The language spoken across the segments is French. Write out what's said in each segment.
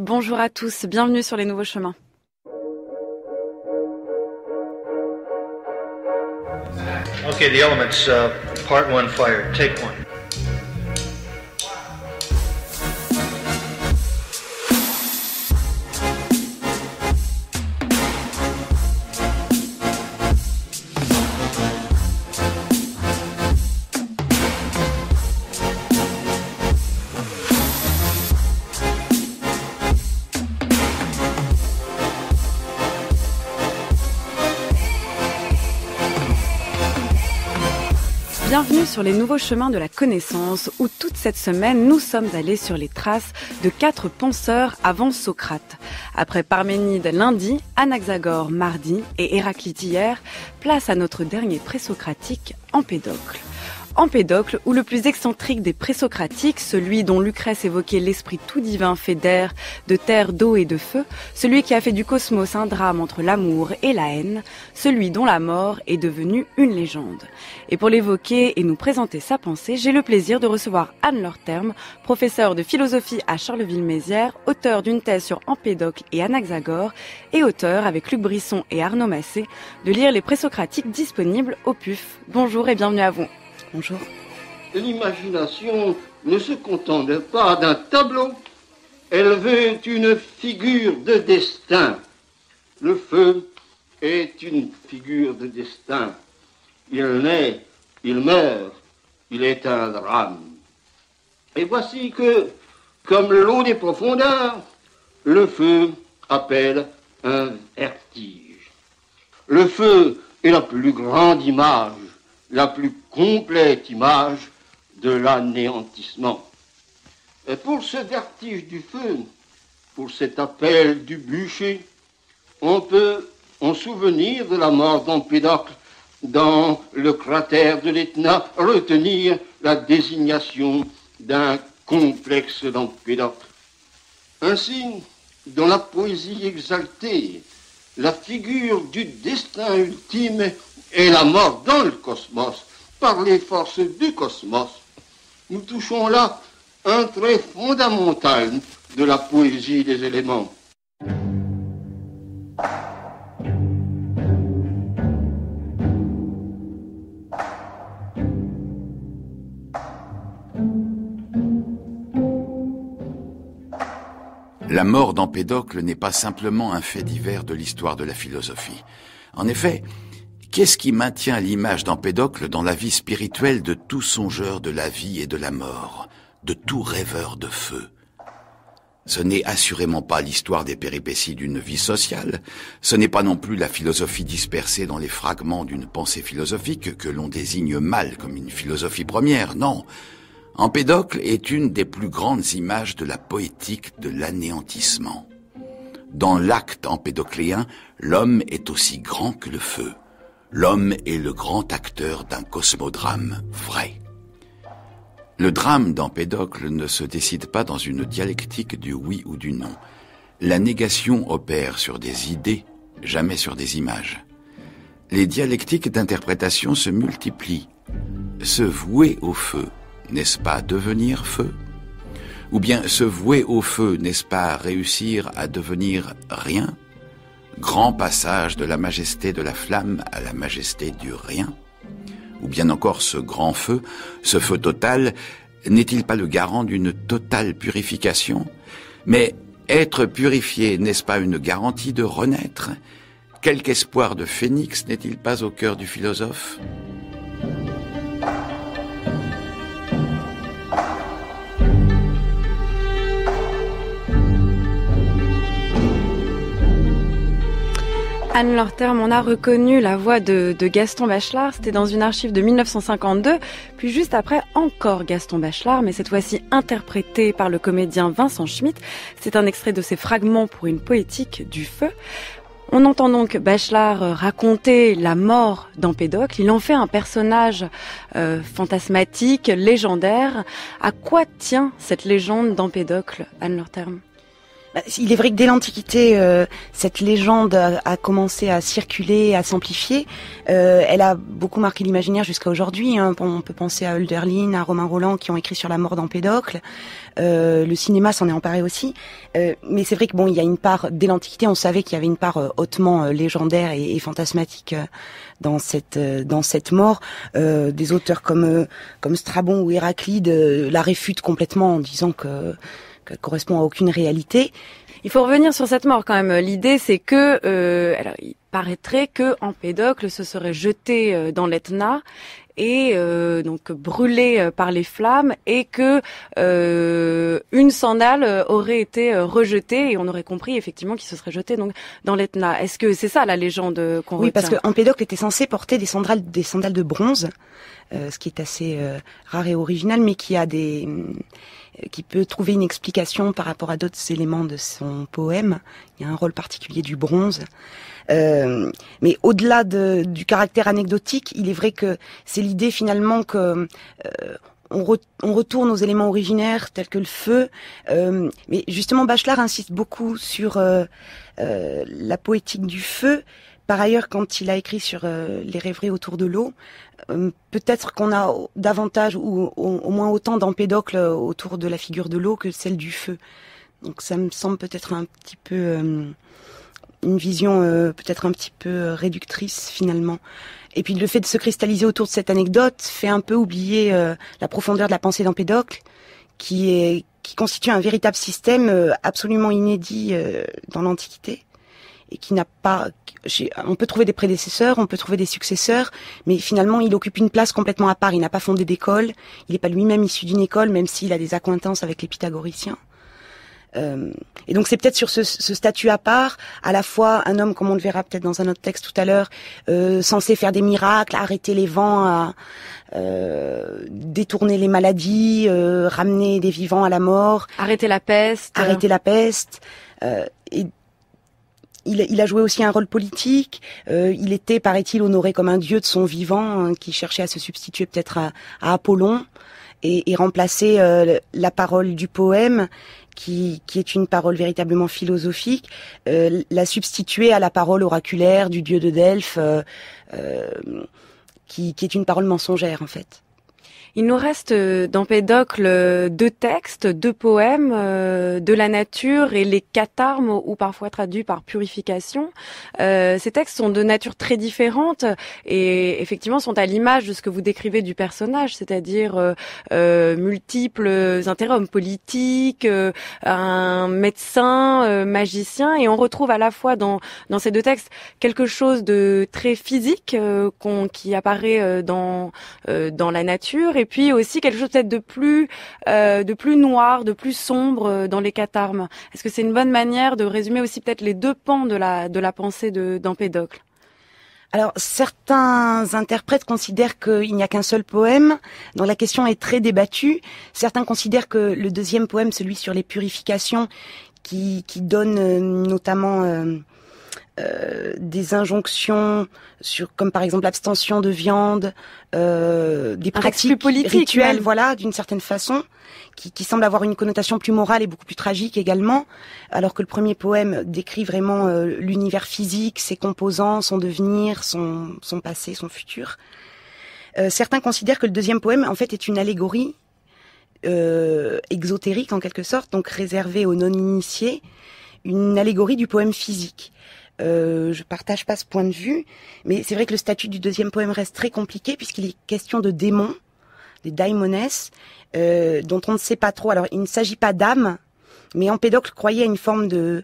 Bonjour à tous, bienvenue sur les nouveaux chemins. Okay, the elements, part one, fire, take one. Bienvenue sur les nouveaux chemins de la connaissance où toute cette semaine nous sommes allés sur les traces de 4 penseurs avant Socrate. Après Parménide lundi, Anaxagore mardi et Héraclite hier, place à notre dernier présocratique, Empédocle. Empédocle, ou le plus excentrique des présocratiques, celui dont Lucrèce évoquait l'esprit tout divin fait d'air, de terre, d'eau et de feu, celui qui a fait du cosmos un drame entre l'amour et la haine, celui dont la mort est devenue une légende. Et pour l'évoquer et nous présenter sa pensée, j'ai le plaisir de recevoir Anne-Laure Terme, professeure de philosophie à Charleville-Mézières, auteure d'une thèse sur Empédocle et Anaxagore, et auteur, avec Luc Brisson et Arnaud Massé, de lire les présocratiques disponibles au PUF. Bonjour et bienvenue à vous. Bonjour. L'imagination ne se contente pas d'un tableau, elle veut une figure de destin. Le feu est une figure de destin. Il naît, il meurt, il est un drame. Et voici que, comme l'eau des profondeurs, le feu appelle un vertige. Le feu est la plus grande image, la plus complète image de l'anéantissement. Et pour ce vertige du feu, pour cet appel du bûcher, on peut, en souvenir de la mort d'Empédocle dans le cratère de l'Etna, retenir la désignation d'un complexe d'Empédocle. Ainsi, dans la poésie exaltée, la figure du destin ultime est la mort dans le cosmos, par les forces du cosmos. Nous touchons là un trait fondamental de la poésie des éléments. La mort d'Empédocle n'est pas simplement un fait divers de l'histoire de la philosophie. En effet, qu'est-ce qui maintient l'image d'Empédocle dans la vie spirituelle de tout songeur de la vie et de la mort, de tout rêveur de feu? Ce n'est assurément pas l'histoire des péripéties d'une vie sociale, ce n'est pas non plus la philosophie dispersée dans les fragments d'une pensée philosophique que l'on désigne mal comme une philosophie première, non. Empédocle est une des plus grandes images de la poétique de l'anéantissement. Dans l'acte empédocléen, l'homme est aussi grand que le feu. L'homme est le grand acteur d'un cosmodrame vrai. Le drame d'Empédocle ne se décide pas dans une dialectique du oui ou du non. La négation opère sur des idées, jamais sur des images. Les dialectiques d'interprétation se multiplient. Se vouer au feu, n'est-ce pas devenir feu? Ou bien se vouer au feu, n'est-ce pas réussir à devenir rien? Grand passage de la majesté de la flamme à la majesté du rien? Ou bien encore ce grand feu, ce feu total, n'est-il pas le garant d'une totale purification? Mais être purifié, n'est-ce pas une garantie de renaître? Quelque espoir de phénix n'est-il pas au cœur du philosophe? Anne-Laure Terme, on a reconnu la voix de Gaston Bachelard, c'était dans une archive de 1952, puis juste après encore Gaston Bachelard, mais cette fois-ci interprété par le comédien Vincent Schmitt. C'est un extrait de ses Fragments pour une poétique du feu. On entend donc Bachelard raconter la mort d'Empédocle. Il en fait un personnage fantasmatique, légendaire. À quoi tient cette légende d'Empédocle, Anne-Laure Terme? Il est vrai que dès l'Antiquité, cette légende a commencé à circuler, à s'amplifier. Elle a beaucoup marqué l'imaginaire jusqu'à aujourd'hui. Hein. On peut penser à Hölderlin, à Romain Rolland qui ont écrit sur la mort d'Empédocle. Le cinéma s'en est emparé aussi. Mais c'est vrai que il y a une part, dès l'Antiquité, on savait qu'il y avait une part hautement légendaire et fantasmatique dans cette mort. Des auteurs comme Strabon ou Héraclide la réfutent complètement en disant que correspond à aucune réalité. Il faut revenir sur cette mort quand même. L'idée, c'est que, alors, il paraîtrait que Empédocle se serait jeté dans l'Etna et donc brûlé par les flammes, et que une sandale aurait été rejetée, et on aurait compris effectivement qu'il se serait jeté donc dans l'Etna. Est-ce que c'est ça la légende qu'on retient ? Oui, parce que Empédocle était censé porter des sandales de bronze, ce qui est assez rare et original, mais qui peut trouver une explication par rapport à d'autres éléments de son poème. Il y a un rôle particulier du bronze. Mais au-delà du caractère anecdotique, il est vrai que c'est l'idée finalement que on retourne aux éléments originaires tels que le feu. Mais justement, Bachelard insiste beaucoup sur la poétique du feu. Par ailleurs, quand il a écrit sur les rêveries autour de l'eau, peut-être qu'on a davantage ou au moins autant d'Empédocle autour de la figure de l'eau que celle du feu. Donc ça me semble peut-être un petit peu une vision peut-être un petit peu réductrice finalement. Et puis le fait de se cristalliser autour de cette anecdote fait un peu oublier la profondeur de la pensée d'Empédocle, qui constitue un véritable système absolument inédit dans l'Antiquité, et qui n'a pas... On peut trouver des prédécesseurs, on peut trouver des successeurs, mais finalement il occupe une place complètement à part. Il n'a pas fondé d'école, il n'est pas lui-même issu d'une école, même s'il a des accointances avec les pythagoriciens. Et donc c'est peut-être sur ce statut à part, à la fois un homme, comme on le verra peut-être dans un autre texte tout à l'heure, censé faire des miracles, arrêter les vents, détourner les maladies, ramener des vivants à la mort, arrêter la peste. Et il a joué aussi un rôle politique. Il était, paraît-il, honoré comme un dieu de son vivant, hein, qui cherchait à se substituer peut-être à Apollon et remplacer la parole du poème, qui est une parole véritablement philosophique, la substituer à la parole oraculaire du dieu de Delphes, qui est une parole mensongère en fait. Il nous reste d'Empédocle 2 textes, 2 poèmes, de la nature et les catharmes, ou parfois traduits par purification. Ces textes sont de nature très différente et effectivement sont à l'image de ce que vous décrivez du personnage, c'est-à-dire multiples intérêts, hommes politiques, un médecin, magicien, et on retrouve à la fois dans ces 2 textes quelque chose de très physique qui apparaît dans la nature, et puis aussi quelque chose peut-être de plus noir, de plus sombre dans les catharmes. Est-ce que c'est une bonne manière de résumer aussi peut-être les 2 pans de la pensée d'Empédocle ? Alors, certains interprètes considèrent qu'il n'y a qu'un seul poème, dont la question est très débattue. Certains considèrent que le 2e poème, celui sur les purifications, qui donne notamment des injonctions comme par exemple l'abstention de viande, des pratiques rituelles, même. Voilà, d'une certaine façon, qui semble avoir une connotation plus morale et beaucoup plus tragique également, alors que le premier poème décrit vraiment l'univers physique, ses composants, son devenir, son passé, son futur. Certains considèrent que le 2e poème, en fait, est une allégorie exotérique en quelque sorte, donc réservée aux non-initiés, une allégorie du poème physique. Je partage pas ce point de vue, mais c'est vrai que le statut du 2e poème reste très compliqué puisqu'il est question de démons, des daimones, dont on ne sait pas trop. Alors, il ne s'agit pas d'âmes, mais Empédocle croyait à une forme de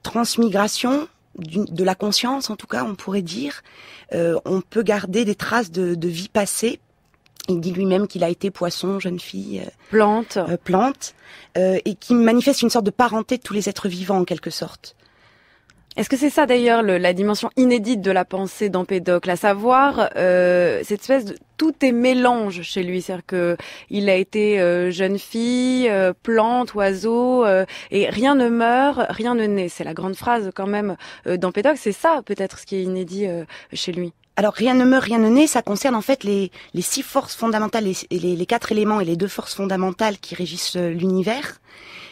transmigration de la conscience, en tout cas, on pourrait dire. On peut garder des traces de vie passée. Il dit lui-même qu'il a été poisson, jeune fille, plante, et qui manifeste une sorte de parenté de tous les êtres vivants en quelque sorte. Est-ce que c'est ça d'ailleurs la dimension inédite de la pensée d'Empédocle, à savoir cette espèce de tout est mélange chez lui, c'est-à-dire que il a été jeune fille, plante, oiseau, et rien ne meurt, rien ne naît. C'est la grande phrase quand même d'Empédocle. C'est ça peut-être ce qui est inédit chez lui. Alors, rien ne meurt, rien ne naît, ça concerne en fait les 6 forces fondamentales, les 4 éléments et les 2 forces fondamentales qui régissent l'univers.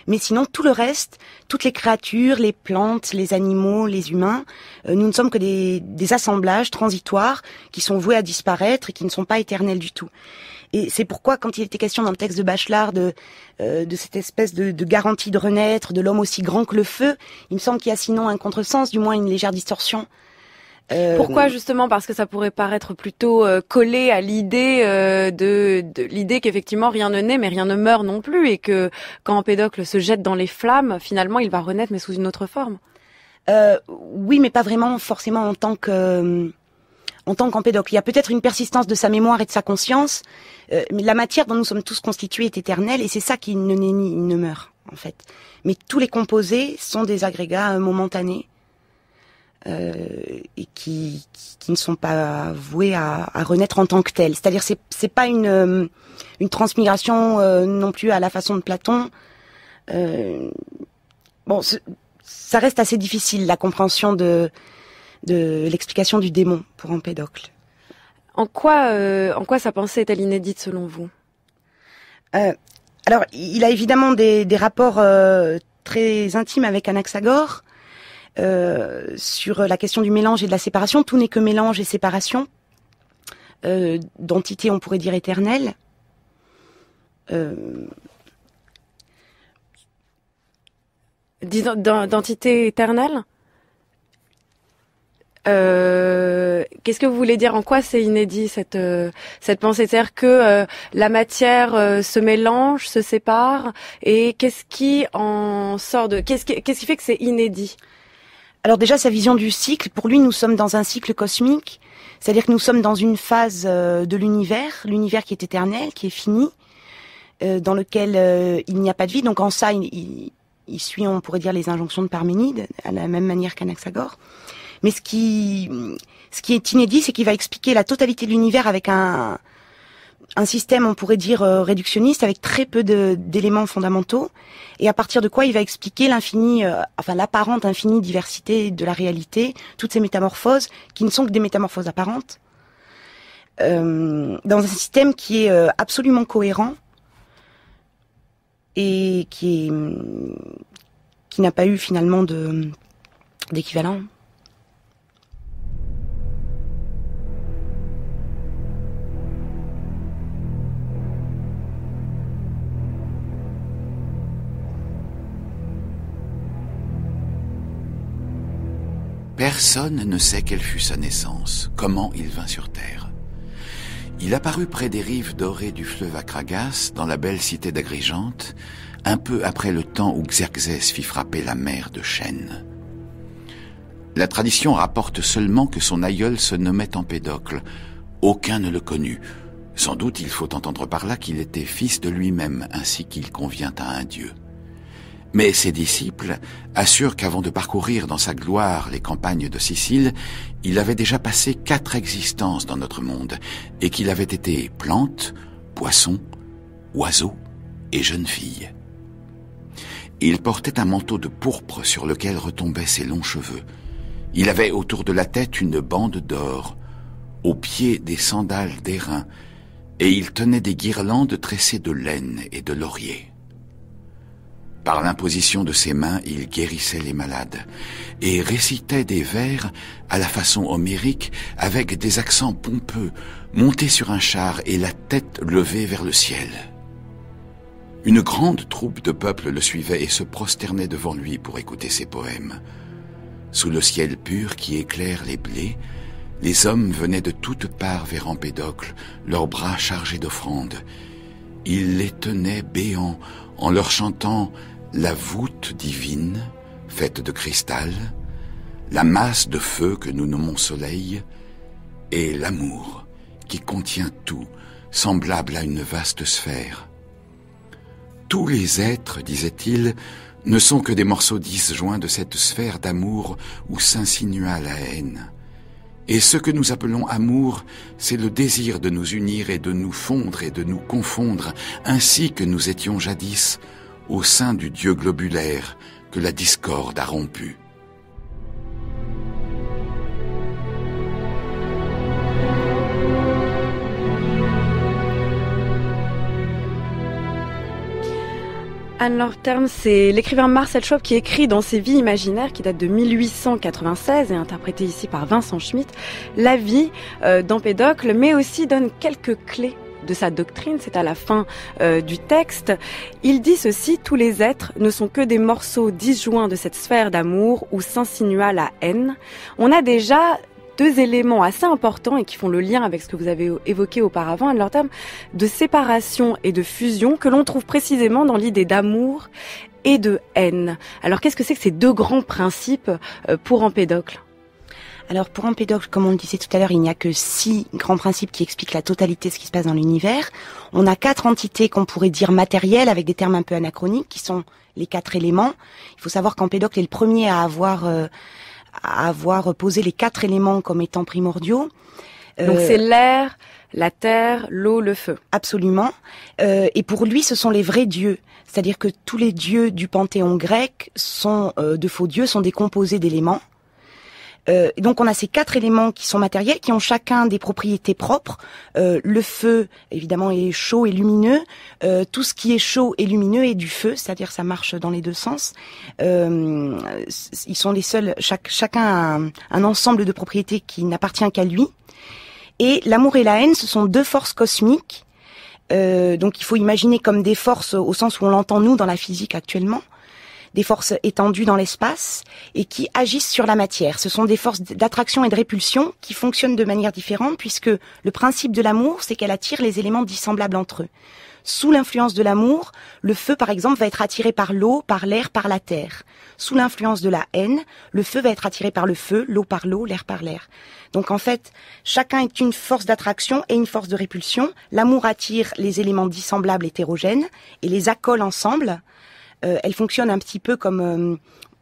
Mais sinon, tout le reste, toutes les créatures, les plantes, les animaux, les humains, nous ne sommes que des assemblages transitoires qui sont voués à disparaître et qui ne sont pas éternels du tout. Et c'est pourquoi, quand il était question dans le texte de Bachelard de cette espèce de garantie de renaître, de l'homme aussi grand que le feu, il me semble qu'il y a sinon un contresens, du moins une légère distorsion. Pourquoi justement? Parce que ça pourrait paraître plutôt collé à l'idée de l'idée qu'effectivement rien ne naît mais rien ne meurt non plus, et que quand Empédocle se jette dans les flammes, finalement il va renaître mais sous une autre forme. Oui, mais pas vraiment forcément en tant qu'Empédocle. Il y a peut-être une persistance de sa mémoire et de sa conscience, mais la matière dont nous sommes tous constitués est éternelle, et c'est ça qui ne naît ni ne meurt en fait. Mais tous les composés sont des agrégats momentanés. Et qui ne sont pas voués à renaître en tant que tels. C'est-à-dire c'est pas une transmigration non plus à la façon de Platon. Ça reste assez difficile, la compréhension de l'explication du démon pour Empédocle. En quoi sa pensée est-elle inédite selon vous? Alors, il a évidemment des rapports très intimes avec Anaxagore. Sur la question du mélange et de la séparation. Tout n'est que mélange et séparation, d'entité on pourrait dire éternelle. D'entité éternelle. Qu'est-ce que vous voulez dire? En quoi c'est inédit cette pensée? C'est-à-dire que la matière se mélange, se sépare, et qu'est-ce qui en sort qu'est-ce qui fait que c'est inédit? Alors déjà, sa vision du cycle, pour lui, nous sommes dans un cycle cosmique, c'est-à-dire que nous sommes dans une phase de l'univers qui est éternel, qui est fini, dans lequel il n'y a pas de vie. Donc en ça, il suit, on pourrait dire, les injonctions de Parménide, à la même manière qu'Anaxagore. Mais ce qui est inédit, c'est qu'il va expliquer la totalité de l'univers avec un système, on pourrait dire, réductionniste, avec très peu d'éléments fondamentaux, et à partir de quoi il va expliquer l'apparente infinie diversité de la réalité, toutes ces métamorphoses, qui ne sont que des métamorphoses apparentes, dans un système qui est absolument cohérent, et qui n'a pas eu finalement d'équivalent. Personne ne sait quelle fut sa naissance, comment il vint sur terre. Il apparut près des rives dorées du fleuve Acragas, dans la belle cité d'Agrigente, un peu après le temps où Xerxès fit frapper la mer de Chêne. La tradition rapporte seulement que son aïeul se nommait Empédocle. Aucun ne le connut. Sans doute il faut entendre par là qu'il était fils de lui-même, ainsi qu'il convient à un dieu. Mais ses disciples assurent qu'avant de parcourir dans sa gloire les campagnes de Sicile, il avait déjà passé 4 existences dans notre monde, et qu'il avait été plante, poisson, oiseau et jeune fille. Il portait un manteau de pourpre sur lequel retombaient ses longs cheveux. Il avait autour de la tête une bande d'or, aux pieds des sandales d'airain, et il tenait des guirlandes tressées de laine et de laurier. Par l'imposition de ses mains, il guérissait les malades et récitait des vers à la façon homérique avec des accents pompeux, monté sur un char et la tête levée vers le ciel. Une grande troupe de peuple le suivait et se prosternait devant lui pour écouter ses poèmes. Sous le ciel pur qui éclaire les blés, les hommes venaient de toutes parts vers Empédocle, leurs bras chargés d'offrandes. Il les tenait béants en leur chantant la voûte divine, faite de cristal, la masse de feu que nous nommons soleil, et l'amour qui contient tout, semblable à une vaste sphère. Tous les êtres, disait-il, ne sont que des morceaux disjoints de cette sphère d'amour où s'insinua la haine. Et ce que nous appelons amour, c'est le désir de nous unir et de nous fondre et de nous confondre, ainsi que nous étions jadis au sein du Dieu globulaire que la discorde a rompu. Anne-Laure Terme, c'est l'écrivain Marcel Schwab qui écrit dans ses Vies imaginaires, qui date de 1896 et interprétée ici par Vincent Schmitt, la vie d'Empédocle, mais aussi donne quelques clés de sa doctrine, c'est à la fin du texte. Il dit ceci: tous les êtres ne sont que des morceaux disjoints de cette sphère d'amour où s'insinua la haine. On a déjà deux éléments assez importants et qui font le lien avec ce que vous avez évoqué auparavant, Anne-Laure Terme, de séparation et de fusion que l'on trouve précisément dans l'idée d'amour et de haine. Alors qu'est-ce que c'est que ces deux grands principes pour Empédocle ? Alors pour Empédocle, comme on le disait tout à l'heure, il n'y a que 6 grands principes qui expliquent la totalité de ce qui se passe dans l'univers. On a 4 entités qu'on pourrait dire matérielles, avec des termes un peu anachroniques, qui sont les 4 éléments. Il faut savoir qu'Empédocle est le premier à avoir posé les 4 éléments comme étant primordiaux. Donc c'est l'air, la terre, l'eau, le feu. Absolument. Et pour lui, ce sont les vrais dieux. C'est-à-dire que tous les dieux du panthéon grec sont de faux dieux, sont des composés d'éléments. Donc on a ces 4 éléments qui sont matériels, qui ont chacun des propriétés propres. Le feu, évidemment, est chaud et lumineux. Tout ce qui est chaud et lumineux est du feu, c'est-à-dire ça marche dans les deux sens. Ils sont les seuls, chacun a un ensemble de propriétés qui n'appartient qu'à lui. Et l'amour et la haine, ce sont 2 forces cosmiques. Donc il faut imaginer comme des forces au sens où on l'entend nous dans la physique actuellement. Des forces étendues dans l'espace et qui agissent sur la matière. Ce sont des forces d'attraction et de répulsion qui fonctionnent de manière différente, puisque le principe de l'amour, c'est qu'elle attire les éléments dissemblables entre eux. Sous l'influence de l'amour, le feu, par exemple, va être attiré par l'eau, par l'air, par la terre. Sous l'influence de la haine, le feu va être attiré par le feu, l'eau par l'eau, l'air par l'air. Donc en fait, chacun est une force d'attraction et une force de répulsion. L'amour attire les éléments dissemblables hétérogènes et les accole ensemble. Elle fonctionne un petit peu comme,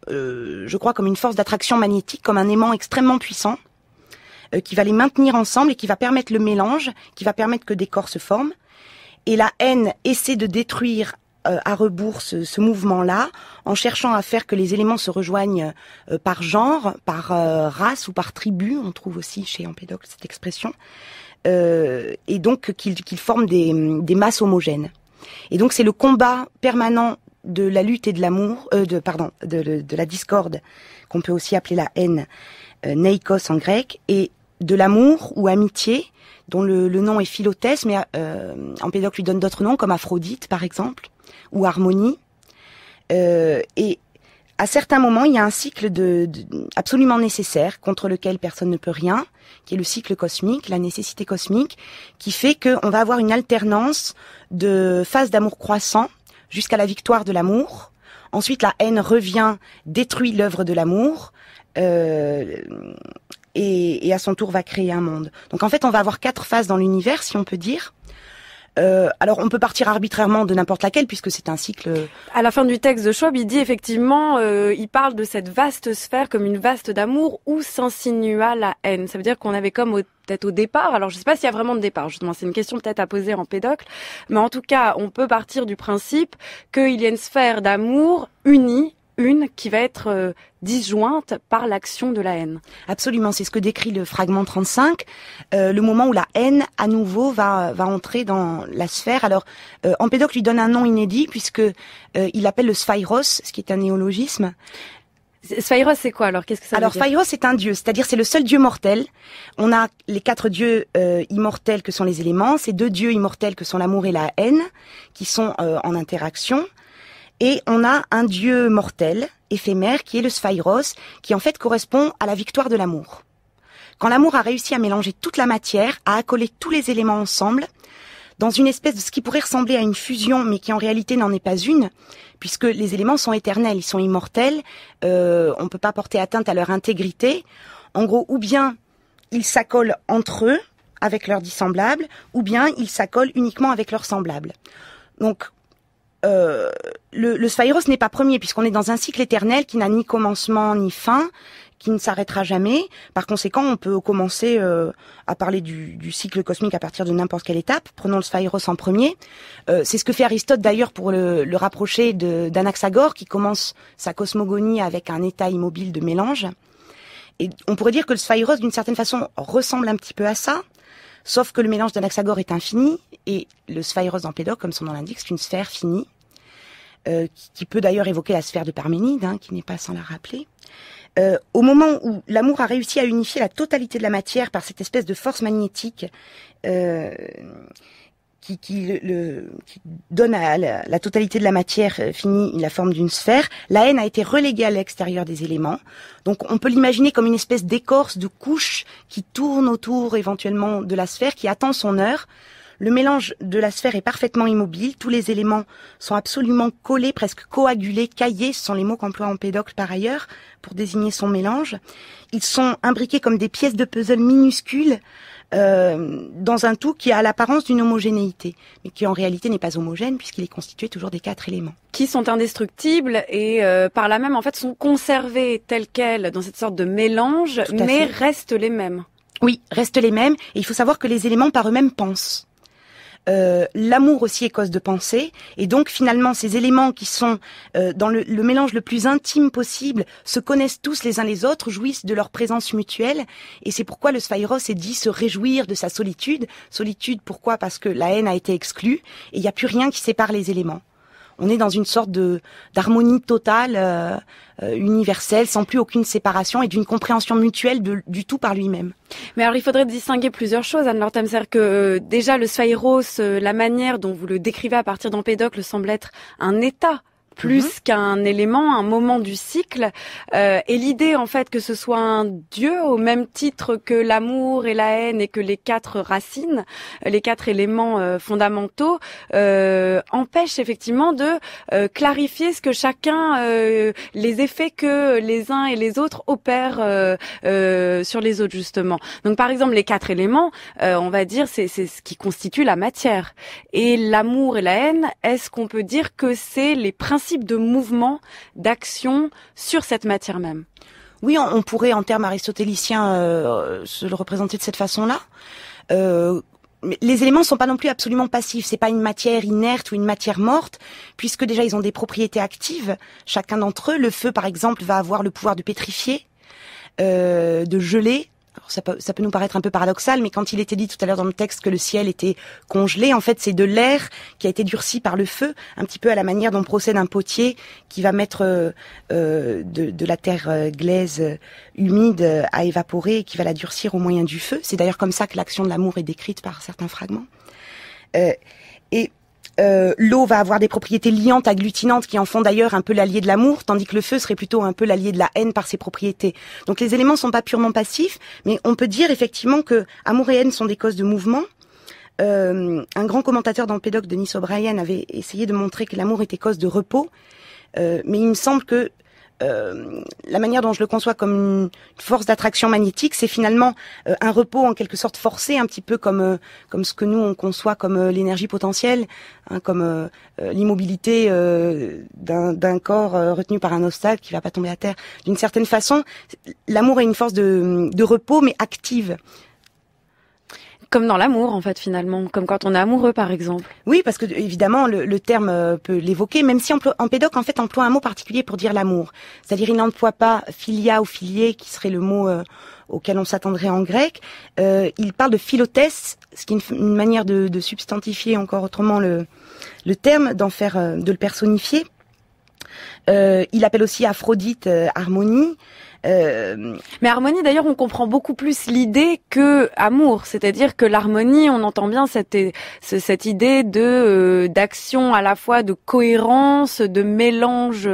je crois, comme une force d'attraction magnétique, comme un aimant extrêmement puissant, qui va les maintenir ensemble et qui va permettre le mélange, qui va permettre que des corps se forment. Et la haine essaie de détruire à rebours ce mouvement-là, en cherchant à faire que les éléments se rejoignent par genre, par race ou par tribu. On trouve aussi chez Empédocle cette expression. Et donc qu'ils forment des masses homogènes. Et donc c'est le combat permanent de la lutte et de l'amour, de la discorde, qu'on peut aussi appeler la haine, neikos en grec, et de l'amour ou amitié, dont le nom est Philothèse, mais Empédocle lui donne d'autres noms, comme Aphrodite par exemple, ou Harmonie. Et à certains moments, il y a un cycle absolument nécessaire, contre lequel personne ne peut rien, qui est le cycle cosmique, la nécessité cosmique, qui fait qu'on va avoir une alternance de phases d'amour croissant, jusqu'à la victoire de l'amour. Ensuite, la haine revient, détruit l'œuvre de l'amour, et à son tour va créer un monde. Donc en fait, on va avoir 4 phases dans l'univers, si on peut dire. Alors on peut partir arbitrairement de n'importe laquelle, puisque c'est un cycle... À la fin du texte de Schwab, il dit effectivement, il parle de cette vaste sphère comme une vaste d'amour où s'insinua la haine. Ça veut dire qu'on avait comme peut-être au départ, alors je sais pas s'il y a vraiment de départ, justement, c'est une question peut-être à poser en Empédocle, mais en tout cas, on peut partir du principe qu'il y a une sphère d'amour unie, une qui va être disjointe par l'action de la haine. Absolument, c'est ce que décrit le fragment 35, le moment où la haine à nouveau va entrer dans la sphère. Alors Empédocle lui donne un nom inédit puisque il l'appelle le Sphiros, ce qui est un néologisme. Sphiros, c'est quoi alors? Qu'est-ce que ça veut dire? Alors Sphiros, c'est un dieu, c'est-à-dire c'est le seul dieu mortel. On a les 4 dieux immortels que sont les éléments, ces 2 dieux immortels que sont l'amour et la haine, qui sont en interaction. Et on a un dieu mortel, éphémère, qui est le Sphiros, qui en fait correspond à la victoire de l'amour. Quand l'amour a réussi à mélanger toute la matière, à accoler tous les éléments ensemble, dans une espèce de ce qui pourrait ressembler à une fusion, mais qui en réalité n'en est pas une, puisque les éléments sont éternels, ils sont immortels, on ne peut pas porter atteinte à leur intégrité. En gros, ou bien ils s'accolent entre eux, avec leurs dissemblables, ou bien ils s'accolent uniquement avec leurs semblables. Donc, le Sphiros n'est pas premier, puisqu'on est dans un cycle éternel qui n'a ni commencement ni fin, qui ne s'arrêtera jamais. Par conséquent, on peut commencer à parler du cycle cosmique à partir de n'importe quelle étape. Prenons le Sphiros en premier. C'est ce que fait Aristote d'ailleurs pour le rapprocher d'Anaxagore, qui commence sa cosmogonie avec un état immobile de mélange. Et on pourrait dire que le Sphiros, d'une certaine façon, ressemble un petit peu à ça, sauf que le mélange d'Anaxagore est infini, et le Sphiros d'Empédocle, comme son nom l'indique, c'est une sphère finie. qui peut d'ailleurs évoquer la sphère de Parménide, qui n'est pas sans la rappeler. Au moment où l'amour a réussi à unifier la totalité de la matière par cette espèce de force magnétique qui donne à la totalité de la matière finie la forme d'une sphère, la haine a été reléguée à l'extérieur des éléments. Donc on peut l'imaginer comme une espèce d'écorce, de couche qui tourne autour éventuellement de la sphère, qui attend son heure. Le mélange de la sphère est parfaitement immobile, tous les éléments sont absolument collés, presque coagulés, caillés, ce sont les mots qu'emploie Empédocle par ailleurs pour désigner son mélange. Ils sont imbriqués comme des pièces de puzzle minuscules dans un tout qui a l'apparence d'une homogénéité, mais qui en réalité n'est pas homogène puisqu'il est constitué toujours des 4 éléments. Qui sont indestructibles et par là même en fait sont conservés tels quels dans cette sorte de mélange, mais restent les mêmes. Oui, restent les mêmes, et il faut savoir que les éléments par eux-mêmes pensent. L'amour aussi est cause de pensée, et donc finalement ces éléments qui sont dans le mélange le plus intime possible se connaissent tous les uns les autres, jouissent de leur présence mutuelle, et c'est pourquoi le Sphaïros est dit se réjouir de sa solitude. Solitude, pourquoi ? Parce que la haine a été exclue, et il n'y a plus rien qui sépare les éléments. On est dans une sorte d'harmonie totale, universelle, sans plus aucune séparation et d'une compréhension mutuelle du tout par lui-même. Mais alors il faudrait distinguer plusieurs choses, Anne-Laure Temser, que déjà le Sphaïros, la manière dont vous le décrivez à partir d'Empédocle semble être un état plus qu'un élément, un moment du cycle, et l'idée en fait que ce soit un dieu au même titre que l'amour et la haine et que les 4 racines, les 4 éléments fondamentaux, empêche effectivement de clarifier ce que chacun, les effets que les uns et les autres opèrent sur les autres justement. Donc par exemple les 4 éléments, on va dire c'est ce qui constitue la matière, et l'amour et la haine, est-ce qu'on peut dire que c'est les principes de mouvement, d'action sur cette matière même? Oui, on pourrait, en termes aristotéliciens, se le représenter de cette façon-là. Les éléments sont pas non plus absolument passifs. C'est pas une matière inerte ou une matière morte, puisque déjà ils ont des propriétés actives, chacun d'entre eux. Le feu, par exemple, va avoir le pouvoir de pétrifier, de geler. Alors ça peut nous paraître un peu paradoxal, mais quand il était dit tout à l'heure dans le texte que le ciel était congelé, en fait c'est de l'air qui a été durci par le feu, un petit peu à la manière dont procède un potier qui va mettre de la terre glaise humide à évaporer et qui va la durcir au moyen du feu. C'est d'ailleurs comme ça que l'action de l'amour est décrite par certains fragments. L'eau va avoir des propriétés liantes, agglutinantes, qui en font d'ailleurs un peu l'allié de l'amour, tandis que le feu serait plutôt un peu l'allié de la haine par ses propriétés. Donc les éléments sont pas purement passifs, mais on peut dire effectivement que amour et haine sont des causes de mouvement. Un grand commentateur d'Empédocle, Denis O'Brien, avait essayé de montrer que l'amour était cause de repos, mais il me semble que la manière dont je le conçois comme une force d'attraction magnétique, c'est finalement un repos en quelque sorte forcé, un petit peu comme ce que nous on conçoit comme l'énergie potentielle, comme l'immobilité d'un corps retenu par un obstacle qui va pas tomber à terre. D'une certaine façon, l'amour est une force de repos mais active. Comme dans l'amour, en fait, finalement. Comme quand on est amoureux, par exemple. Oui, parce que, évidemment, le terme peut l'évoquer, même si Empédocle, en fait, emploie un mot particulier pour dire l'amour. C'est-à-dire, il n'emploie pas philia ou philié, qui serait le mot auquel on s'attendrait en grec. Il parle de philotès, ce qui est une manière de substantifier encore autrement le terme, de le personnifier. Il appelle aussi Aphrodite harmonie. Mais harmonie, d'ailleurs, on comprend beaucoup plus l'idée que amour, c'est-à-dire que l'harmonie, on entend bien cette idée d'action à la fois de cohérence, de mélange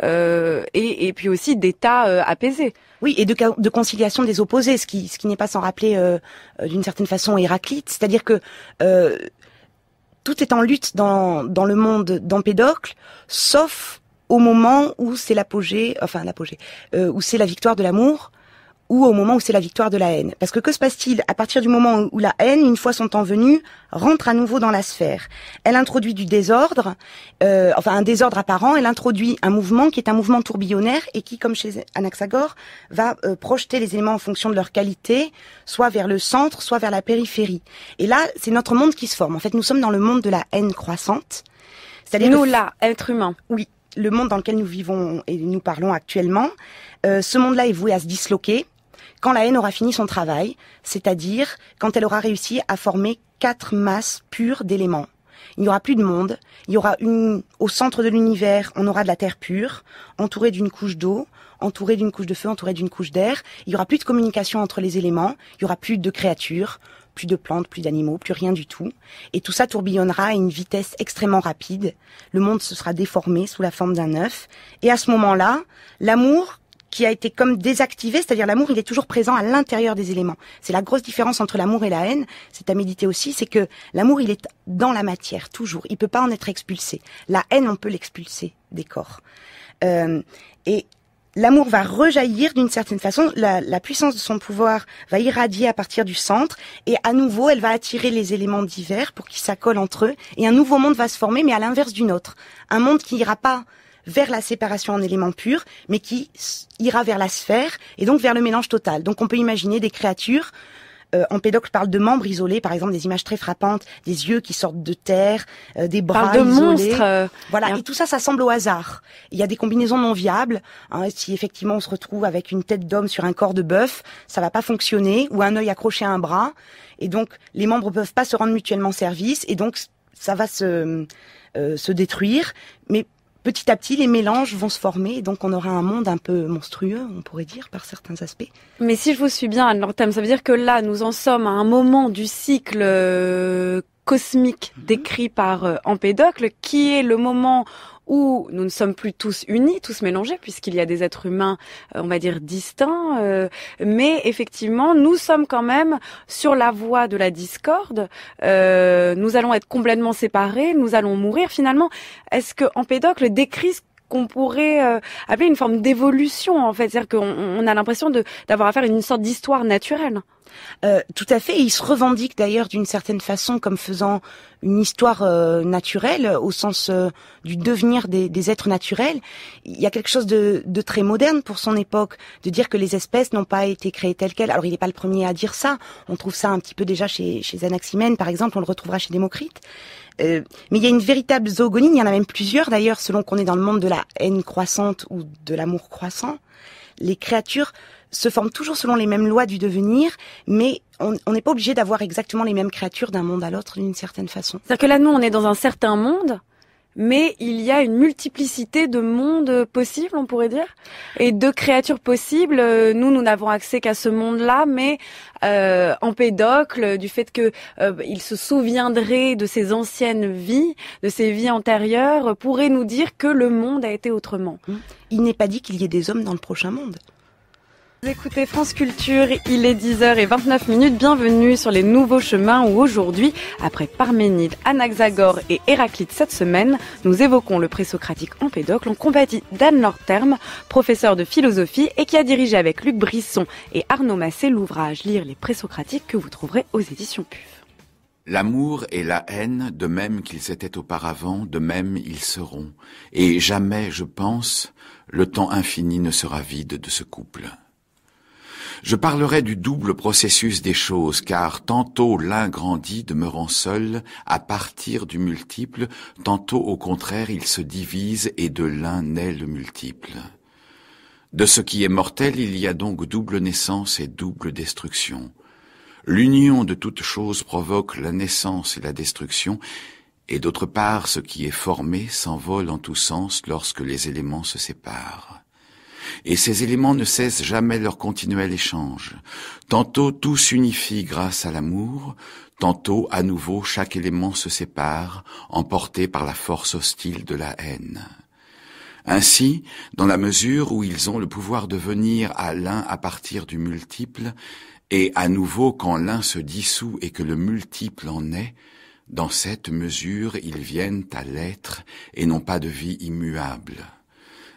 et puis aussi d'état apaisé. Oui, et de conciliation des opposés, ce qui n'est pas sans rappeler d'une certaine façon Héraclite, c'est-à-dire que tout est en lutte dans le monde d'Empédocle, sauf au moment où c'est où c'est la victoire de l'amour, ou au moment où c'est la victoire de la haine. Parce que se passe-t-il à partir du moment où la haine, une fois son temps venu, rentre à nouveau dans la sphère? Elle introduit du désordre, un désordre apparent, elle introduit un mouvement qui est un mouvement tourbillonnaire et qui, comme chez Anaxagore, va projeter les éléments en fonction de leur qualité, soit vers le centre, soit vers la périphérie. Et là, c'est notre monde qui se forme. En fait, nous sommes dans le monde de la haine croissante. C'est-à-dire nous, là, êtres humains. Oui. Le monde dans lequel nous vivons et nous parlons actuellement, ce monde-là est voué à se disloquer quand la haine aura fini son travail, c'est-à-dire quand elle aura réussi à former 4 masses pures d'éléments. il n'y aura plus de monde, il y aura au centre de l'univers, on aura de la terre pure, entourée d'une couche d'eau, entourée d'une couche de feu, entourée d'une couche d'air. Il y aura plus de communication entre les éléments, il y aura plus de créatures, plus de plantes, plus d'animaux, plus rien du tout. Et tout ça tourbillonnera à une vitesse extrêmement rapide. Le monde se sera déformé sous la forme d'un œuf. Et à ce moment-là, l'amour qui a été comme désactivé, c'est-à-dire l'amour, il est toujours présent à l'intérieur des éléments. C'est la grosse différence entre l'amour et la haine, c'est à méditer aussi, c'est que l'amour, il est dans la matière, toujours. Il peut pas en être expulsé. La haine, on peut l'expulser des corps. Et l'amour va rejaillir d'une certaine façon, la puissance de son pouvoir va irradier à partir du centre, et à nouveau, elle va attirer les éléments divers pour qu'ils s'accolent entre eux, et un nouveau monde va se former, mais à l'inverse du nôtre. Un monde qui ira pas vers la séparation en éléments purs, mais qui ira vers la sphère, et donc vers le mélange total. Donc on peut imaginer des créatures, Empédocle parle de membres isolés, par exemple des images très frappantes, des yeux qui sortent de terre, des bras isolés. Monstres. Voilà, et tout ça, ça semble au hasard. Il y a des combinaisons non viables. Hein, si effectivement on se retrouve avec une tête d'homme sur un corps de bœuf, ça va pas fonctionner, ou un œil accroché à un bras, et donc les membres peuvent pas se rendre mutuellement service, et donc ça va se détruire, mais petit à petit, les mélanges vont se former, et donc on aura un monde un peu monstrueux, on pourrait dire, par certains aspects. Mais si je vous suis bien, Anne Lortem, ça veut dire que là, nous en sommes à un moment du cycle cosmique décrit par Empédocle, qui est le moment où nous ne sommes plus tous unis, tous mélangés, puisqu'il y a des êtres humains, on va dire, distincts, mais effectivement, nous sommes quand même sur la voie de la discorde, nous allons être complètement séparés, nous allons mourir finalement. Est-ce que Empédocle décrit ce qu'on pourrait appeler une forme d'évolution, en fait, c'est-à-dire qu'on a l'impression d'avoir affaire à une sorte d'histoire naturelle? Tout à fait, et il se revendique d'ailleurs d'une certaine façon comme faisant une histoire naturelle, au sens du devenir des êtres naturels. Il y a quelque chose de très moderne pour son époque, de dire que les espèces n'ont pas été créées telles quelles. Alors il n'est pas le premier à dire ça, on trouve ça un petit peu déjà chez Anaximène par exemple, on le retrouvera chez Démocrite. Mais il y a une véritable zoogonie, il y en a même plusieurs d'ailleurs, selon qu'on est dans le monde de la haine croissante ou de l'amour croissant. Les créatures se forment toujours selon les mêmes lois du devenir, mais on n'est pas obligé d'avoir exactement les mêmes créatures d'un monde à l'autre d'une certaine façon. C'est-à-dire que là, nous, on est dans un certain monde, mais il y a une multiplicité de mondes possibles, on pourrait dire, et de créatures possibles. Nous n'avons accès qu'à ce monde-là, mais Empédocle, du fait que il se souviendrait de ses anciennes vies, de ses vies antérieures, pourrait nous dire que le monde a été autrement. Il n'est pas dit qu'il y ait des hommes dans le prochain monde. Vous écoutez France Culture, il est 10h29, bienvenue sur les nouveaux chemins où aujourd'hui, après Parménide, Anaxagore et Héraclite cette semaine, nous évoquons le présocratique Empédocle en compagnie d'Anne Lortem, professeure de philosophie et qui a dirigé avec Luc Brisson et Arnaud Massé l'ouvrage Lire les présocratiques que vous trouverez aux éditions PUF. L'amour et la haine, de même qu'ils étaient auparavant, de même ils seront. Et jamais, je pense, le temps infini ne sera vide de ce couple. Je parlerai du double processus des choses, car tantôt l'un grandit demeurant seul à partir du multiple, tantôt au contraire il se divise et de l'un naît le multiple. De ce qui est mortel, il y a donc double naissance et double destruction. L'union de toutes choses provoque la naissance et la destruction, et d'autre part, ce qui est formé s'envole en tous sens lorsque les éléments se séparent. Et ces éléments ne cessent jamais leur continuel échange. Tantôt tout s'unifie grâce à l'amour, tantôt à nouveau chaque élément se sépare, emporté par la force hostile de la haine. Ainsi, dans la mesure où ils ont le pouvoir de venir à l'un à partir du multiple, et à nouveau quand l'un se dissout et que le multiple en est, dans cette mesure ils viennent à l'être et n'ont pas de vie immuable.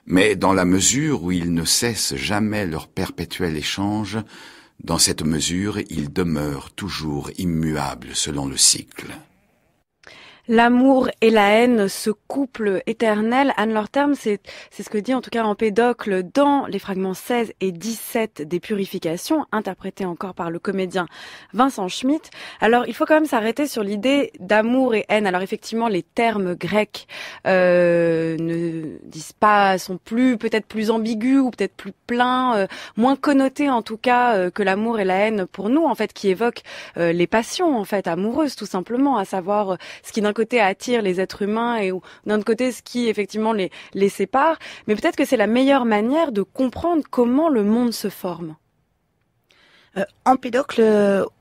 Mais dans la mesure où ils ne cessent jamais leur perpétuel échange, dans cette mesure, ils demeurent toujours immuables selon le cycle. L'amour et la haine, ce couple éternel, Anne Lortem, c'est ce que dit en tout cas Empédocle dans les fragments 16 et 17 des Purifications, interprétés encore par le comédien Vincent Schmitt. Alors, il faut quand même s'arrêter sur l'idée d'amour et haine. Alors, effectivement, les termes grecs ne disent pas, sont peut-être plus ambigus ou peut-être plus pleins, moins connotés en tout cas que l'amour et la haine pour nous, en fait, qui évoquent les passions, en fait, amoureuses, tout simplement, à savoir ce qui d'un côté attire les êtres humains et d'un autre côté ce qui effectivement les sépare. Mais peut-être que c'est la meilleure manière de comprendre comment le monde se forme. Empédocle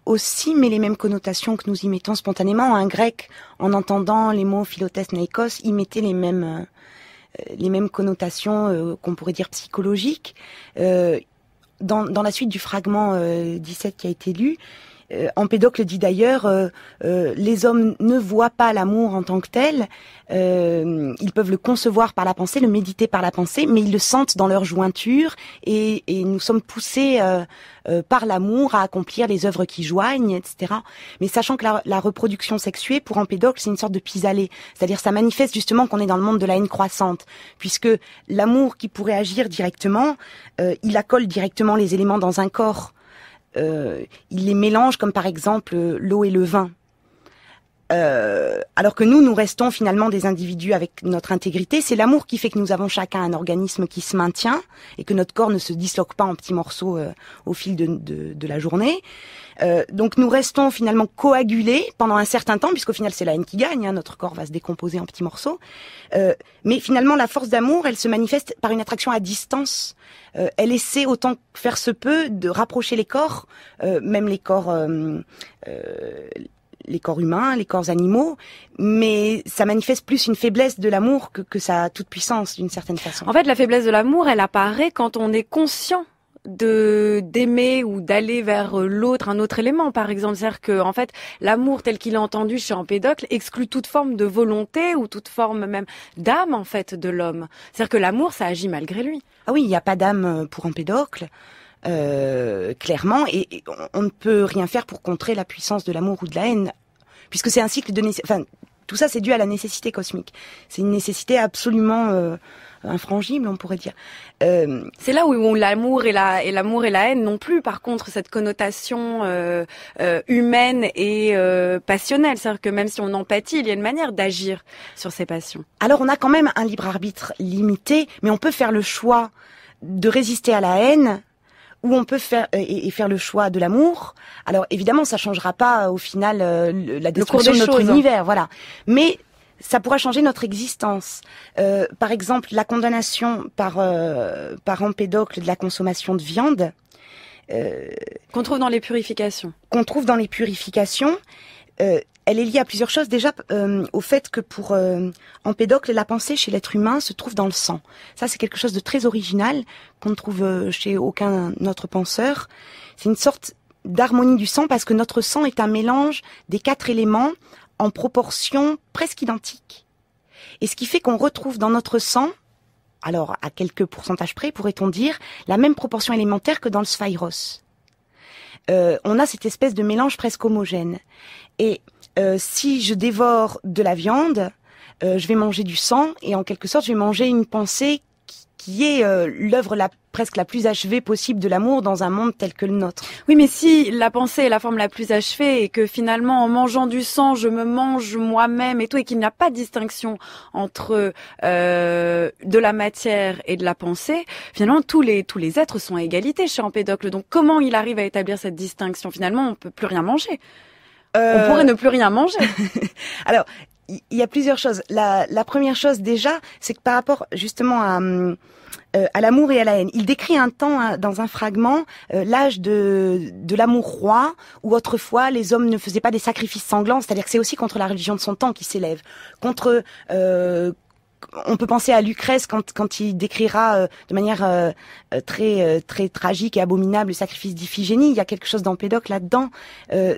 aussi met les mêmes connotations que nous y mettons spontanément. Un grec, en entendant les mots philotès naikos, y mettait les mêmes connotations qu'on pourrait dire psychologiques. Dans la suite du fragment 17 qui a été lu, Empédocle dit d'ailleurs les hommes ne voient pas l'amour en tant que tel, ils peuvent le concevoir par la pensée, le méditer par la pensée, mais ils le sentent dans leur jointure et nous sommes poussés par l'amour à accomplir les œuvres qui joignent, etc. Mais sachant que la reproduction sexuée, pour Empédocle, c'est une sorte de pis-aller, c'est-à-dire ça manifeste justement qu'on est dans le monde de la haine croissante, puisque l'amour qui pourrait agir directement, il accole directement les éléments dans un corps. Il les mélange comme par exemple l'eau et le vin. Alors que nous restons finalement des individus avec notre intégrité. C'est l'amour qui fait que nous avons chacun un organisme qui se maintient et que notre corps ne se disloque pas en petits morceaux au fil de la journée. Donc nous restons finalement coagulés pendant un certain temps, puisqu'au final c'est la haine qui gagne, notre corps va se décomposer en petits morceaux. Mais finalement la force d'amour, elle se manifeste par une attraction à distance. Elle essaie autant que faire se peut de rapprocher les corps, même les corps humains, les corps animaux, mais ça manifeste plus une faiblesse de l'amour que sa toute puissance d'une certaine façon. En fait, la faiblesse de l'amour, elle apparaît quand on est conscient d'aimer ou d'aller vers l'autre, un autre élément par exemple. C'est-à-dire que en fait l'amour tel qu'il est entendu chez Empédocle exclut toute forme de volonté ou toute forme même d'âme en fait de l'homme. C'est-à-dire que l'amour ça agit malgré lui. Ah oui, il n'y a pas d'âme pour Empédocle. Clairement, et on ne peut rien faire pour contrer la puissance de l'amour ou de la haine, puisque c'est un cycle de tout ça c'est dû à la nécessité cosmique. C'est une nécessité absolument infrangible, on pourrait dire. C'est là où l'amour et la haine non plus, par contre, cette connotation humaine et passionnelle. C'est-à-dire que même si on empathie, il y a une manière d'agir sur ces passions. Alors on a quand même un libre arbitre limité, mais on peut faire le choix de résister à la haine, ou on peut faire le choix de l'amour. Alors évidemment, ça changera pas au final la destruction de notre univers, voilà. Mais ça pourra changer notre existence. Par exemple, la condamnation par Empédocle de la consommation de viande. Qu'on trouve dans les purifications. Elle est liée à plusieurs choses. Déjà, au fait que pour Empédocle, la pensée chez l'être humain se trouve dans le sang. Ça, c'est quelque chose de très original qu'on ne trouve chez aucun autre penseur. C'est une sorte d'harmonie du sang parce que notre sang est un mélange des 4 éléments en proportion presque identique. Et ce qui fait qu'on retrouve dans notre sang, alors à quelques pourcentages près, pourrait-on dire, la même proportion élémentaire que dans le sphaïros. On a cette espèce de mélange presque homogène. Et si je dévore de la viande, je vais manger du sang et en quelque sorte je vais manger une pensée qui est l'œuvre presque la plus achevée possible de l'amour dans un monde tel que le nôtre. Oui, mais si la pensée est la forme la plus achevée et que finalement en mangeant du sang je me mange moi-même et tout et qu'il n'y a pas de distinction entre de la matière et de la pensée, finalement tous les êtres sont à égalité chez Empédocle. Donc comment il arrive à établir cette distinction? Finalement on peut plus rien manger. On pourrait ne plus rien manger. Alors, il y a plusieurs choses. La première chose déjà, c'est que par rapport justement à l'amour et à la haine, il décrit un temps dans un fragment, l'âge de l'amour roi, où autrefois les hommes ne faisaient pas des sacrifices sanglants, c'est-à-dire que c'est aussi contre la religion de son temps qui s'élève, contre on peut penser à Lucrèce quand il décrira de manière très tragique et abominable le sacrifice d'Iphigénie. Il y a quelque chose d'Empédocle là-dedans,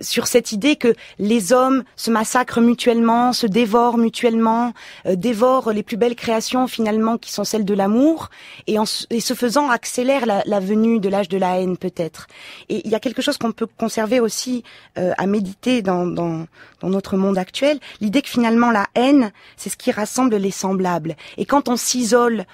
sur cette idée que les hommes se massacrent mutuellement, se dévorent mutuellement, dévorent les plus belles créations finalement qui sont celles de l'amour, et ce faisant accélèrent la venue de l'âge de la haine peut-être. Et il y a quelque chose qu'on peut conserver aussi à méditer dans notre monde actuel, l'idée que finalement la haine, c'est ce qui rassemble les semblables. Et quand on s'isole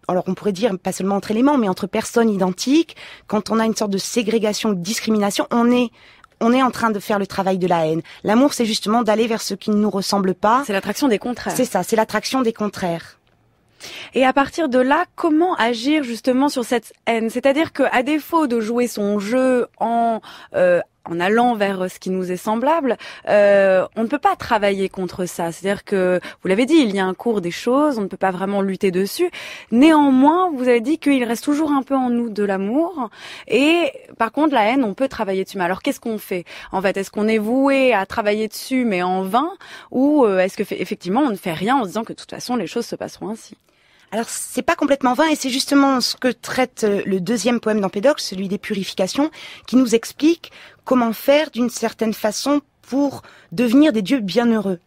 alors on pourrait dire pas seulement entre éléments, mais entre personnes identiques, quand on a une sorte de ségrégation, de discrimination, on est en train de faire le travail de la haine. L'amour, c'est justement d'aller vers ce qui ne nous ressemble pas. C'est l'attraction des contraires. C'est ça, c'est l'attraction des contraires. Et à partir de là, comment agir justement sur cette haine? C'est-à-dire qu'à défaut de jouer son jeu en allant vers ce qui nous est semblable, on ne peut pas travailler contre ça. C'est-à-dire que, vous l'avez dit, il y a un cours des choses, on ne peut pas vraiment lutter dessus. Néanmoins, vous avez dit qu'il reste toujours un peu en nous de l'amour. Et par contre, la haine, on peut travailler dessus. Mais alors, qu'est-ce qu'on fait? En fait, est-ce qu'on est voué à travailler dessus, mais en vain? Ou est-ce que effectivement, on ne fait rien en se disant que de toute façon, les choses se passeront ainsi? Alors, c'est pas complètement vain, et c'est justement ce que traite le deuxième poème d'Empédocle, celui des purifications, qui nous explique comment faire d'une certaine façon pour devenir des dieux bienheureux.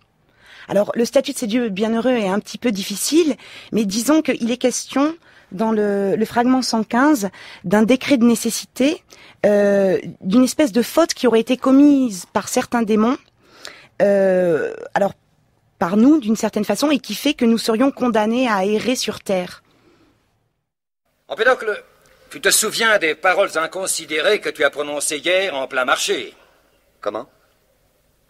Alors, le statut de ces dieux bienheureux est un petit peu difficile, mais disons qu'il est question, dans le fragment 115, d'un décret de nécessité, d'une espèce de faute qui aurait été commise par certains démons, alors par nous d'une certaine façon, et qui fait que nous serions condamnés à errer sur terre. Empédocle, tu te souviens des paroles inconsidérées que tu as prononcées hier en plein marché? Comment?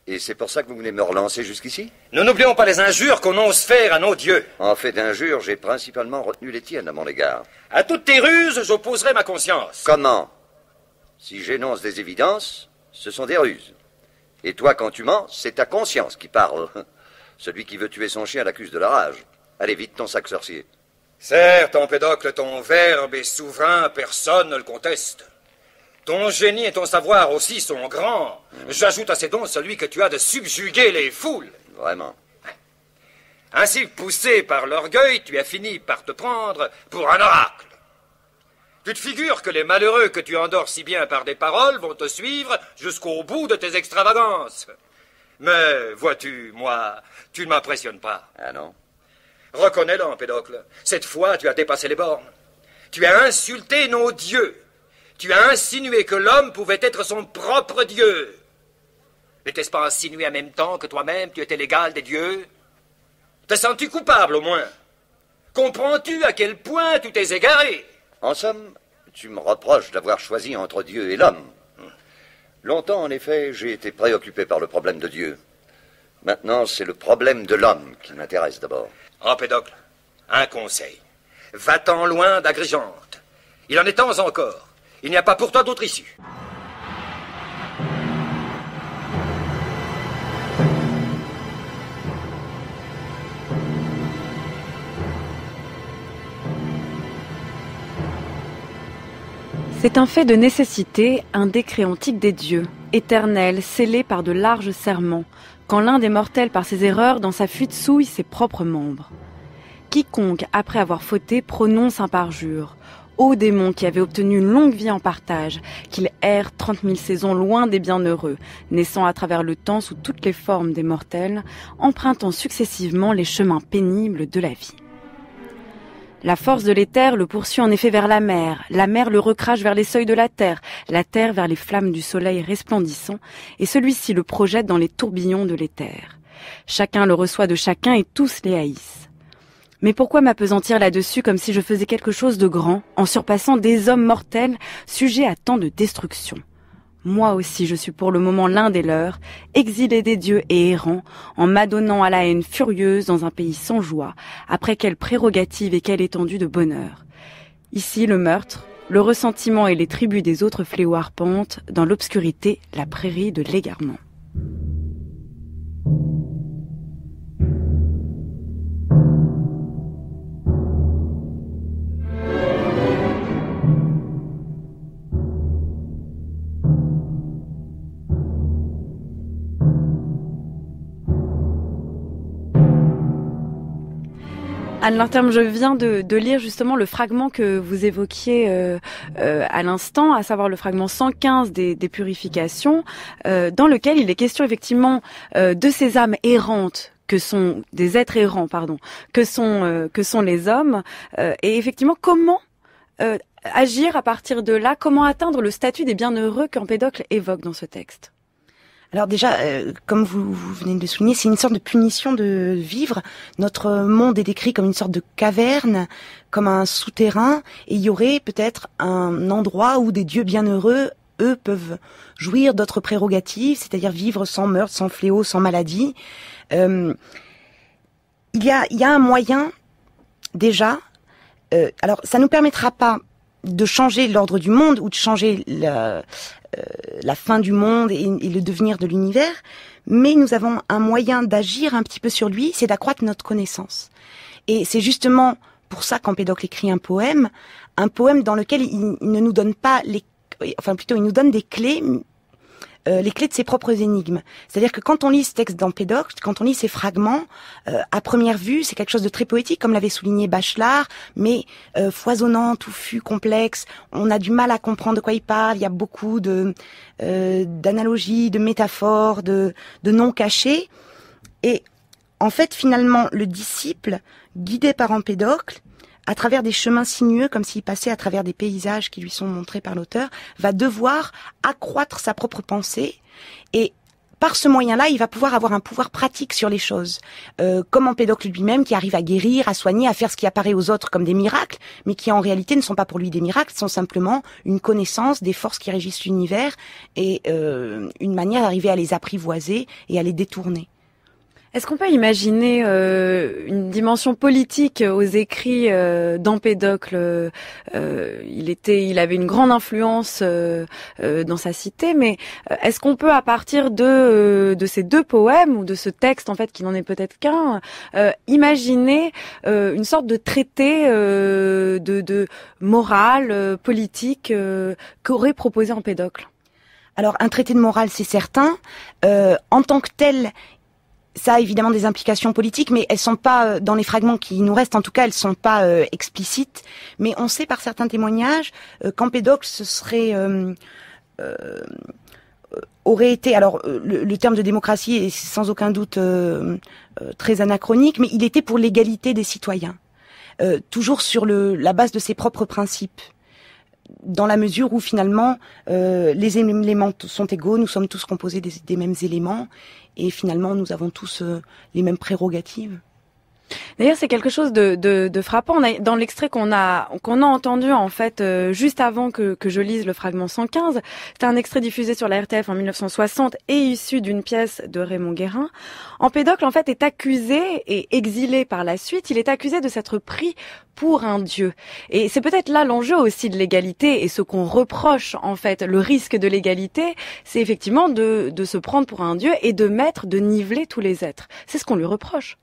Et c'est pour ça que vous venez me relancer jusqu'ici? Nous n'oublions pas les injures qu'on ose faire à nos dieux. En fait d'injures, j'ai principalement retenu les tiennes à mon égard. À toutes tes ruses, j'opposerai ma conscience. Comment? Si j'énonce des évidences, ce sont des ruses. Et toi, quand tu mens, c'est ta conscience qui parle. Celui qui veut tuer son chien l'accuse de la rage. Allez vite, ton sac sorcier. Certes, Empédocle, ton verbe est souverain, personne ne le conteste. Ton génie et ton savoir aussi sont grands. J'ajoute à ces dons celui que tu as de subjuguer les foules. Vraiment. Ainsi, poussé par l'orgueil, tu as fini par te prendre pour un oracle. Tu te figures que les malheureux que tu endors si bien par des paroles vont te suivre jusqu'au bout de tes extravagances. Mais, vois-tu, moi, tu ne m'impressionnes pas. Ah non? Reconnais-le, Empédocle. Cette fois, tu as dépassé les bornes. Tu as insulté nos dieux. Tu as insinué que l'homme pouvait être son propre dieu. N'était-ce pas insinué en même temps que toi-même, tu étais l'égal des dieux? Te sens-tu coupable, au moins? Comprends-tu à quel point tu t'es égaré? En somme, tu me reproches d'avoir choisi entre Dieu et l'homme. Longtemps, en effet, j'ai été préoccupé par le problème de Dieu. Maintenant, c'est le problème de l'homme qui m'intéresse d'abord. Empédocle, un conseil. Va-t'en loin d'Agrigente. Il en est temps encore. Il n'y a pas pour toi d'autre issue. C'est un fait de nécessité, un décret antique des dieux, éternel, scellé par de larges serments, quand l'un des mortels par ses erreurs dans sa fuite souille ses propres membres. Quiconque, après avoir fauté, prononce un parjure. Ô démon qui avait obtenu une longue vie en partage, qu'il erre 30 000 saisons loin des bienheureux, naissant à travers le temps sous toutes les formes des mortels, empruntant successivement les chemins pénibles de la vie. La force de l'éther le poursuit en effet vers la mer le recrache vers les seuils de la terre vers les flammes du soleil resplendissant, et celui-ci le projette dans les tourbillons de l'éther. Chacun le reçoit de chacun et tous les haïssent. Mais pourquoi m'appesantir là-dessus comme si je faisais quelque chose de grand, en surpassant des hommes mortels sujets à tant de destruction? Moi aussi je suis pour le moment l'un des leurs, exilé des dieux et errant, en m'adonnant à la haine furieuse dans un pays sans joie, après quelle prérogative et quelle étendue de bonheur. Ici le meurtre, le ressentiment et les tribus des autres fléaux arpentent, dans l'obscurité, la prairie de l'égarement. Anne Lantherme, je viens de lire justement le fragment que vous évoquiez à l'instant, à savoir le fragment 115 des purifications, dans lequel il est question effectivement de ces âmes errantes que sont des êtres errants, que sont les hommes, et effectivement comment agir à partir de là, comment atteindre le statut des bienheureux qu'Empédocle évoque dans ce texte. Alors déjà, comme vous venez de le souligner, c'est une sorte de punition de vivre. Notre monde est décrit comme une sorte de caverne, comme un souterrain, et il y aurait peut-être un endroit où des dieux bienheureux, eux, peuvent jouir d'autres prérogatives, c'est-à-dire vivre sans meurtre, sans fléau, sans maladie. Il y a un moyen déjà, alors ça nous permettra pas de changer l'ordre du monde ou de changer la fin du monde et le devenir de l'univers, mais nous avons un moyen d'agir un petit peu sur lui, c'est d'accroître notre connaissance. Et c'est justement pour ça qu'Empédocle écrit un poème dans lequel il ne nous donne pas il nous donne des clés, les clés de ses propres énigmes. C'est-à-dire que quand on lit ce texte d'Empédocle, quand on lit ces fragments, à première vue, c'est quelque chose de très poétique, comme l'avait souligné Bachelard, mais foisonnant, touffu, complexe. On a du mal à comprendre de quoi il parle. Il y a beaucoup d'analogies, de métaphores, de noms cachés. Et en fait, finalement, le disciple, guidé par Empédocle, à travers des chemins sinueux, comme s'il passait à travers des paysages qui lui sont montrés par l'auteur, va devoir accroître sa propre pensée et par ce moyen-là, il va pouvoir avoir un pouvoir pratique sur les choses. Comme Empédocle lui-même, qui arrive à guérir, à soigner, à faire ce qui apparaît aux autres comme des miracles, mais qui en réalité ne sont pas pour lui des miracles, sont simplement une connaissance des forces qui régissent l'univers et une manière d'arriver à les apprivoiser et à les détourner. Est-ce qu'on peut imaginer une dimension politique aux écrits d'Empédocle? Il avait une grande influence dans sa cité, mais est-ce qu'on peut, à partir de ces deux poèmes ou de ce texte en fait qui n'en est peut-être qu'un, imaginer une sorte de traité de morale politique qu'aurait proposé Empédocle? Alors un traité de morale, c'est certain. En tant que tel, ça a évidemment des implications politiques, mais elles sont pas, dans les fragments qui nous restent, en tout cas, elles sont pas explicites. Mais on sait par certains témoignages qu'Empédocle aurait été, alors le terme de démocratie est sans aucun doute très anachronique, mais il était pour l'égalité des citoyens, toujours sur la base de ses propres principes. Dans la mesure où finalement les éléments sont égaux, nous sommes tous composés des mêmes éléments et finalement nous avons tous les mêmes prérogatives. D'ailleurs, c'est quelque chose de frappant. Dans l'extrait qu'on a entendu en fait juste avant que je lise le fragment 115, c'est un extrait diffusé sur la RTF en 1960 et issu d'une pièce de Raymond Guérin. Empédocle en fait est accusé et exilé par la suite. Il est accusé de s'être pris pour un dieu. Et c'est peut-être là l'enjeu aussi de l'égalité et ce qu'on reproche en fait, le risque de l'égalité, c'est effectivement de se prendre pour un dieu et de niveler tous les êtres. C'est ce qu'on lui reproche.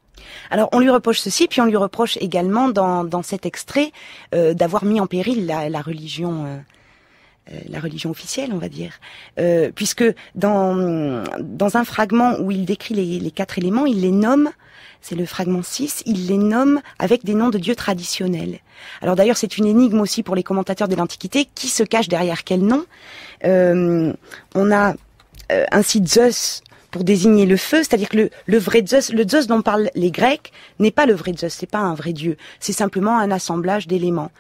Alors on lui reproche ceci, puis on lui reproche également dans cet extrait d'avoir mis en péril la religion officielle, on va dire, puisque dans un fragment où il décrit les 4 éléments, il les nomme. C'est le fragment 6, il les nomme avec des noms de dieux traditionnels. Alors d'ailleurs, c'est une énigme aussi pour les commentateurs de l'Antiquité, qui se cache derrière quel nom. On a ainsi Zeus pour désigner le feu, c'est-à-dire que le vrai Zeus, le Zeus dont parlent les Grecs, n'est pas le vrai Zeus, c'est pas un vrai dieu, c'est simplement un assemblage d'éléments.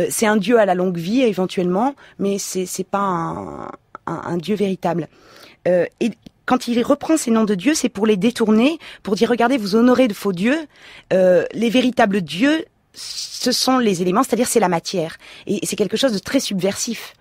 C'est un dieu à la longue vie éventuellement, mais c'est pas un dieu véritable. Et quand il reprend ces noms de dieux, c'est pour les détourner, pour dire regardez, vous honorez de faux dieux, les véritables dieux, ce sont les éléments, c'est-à-dire c'est la matière, et c'est quelque chose de très subversif.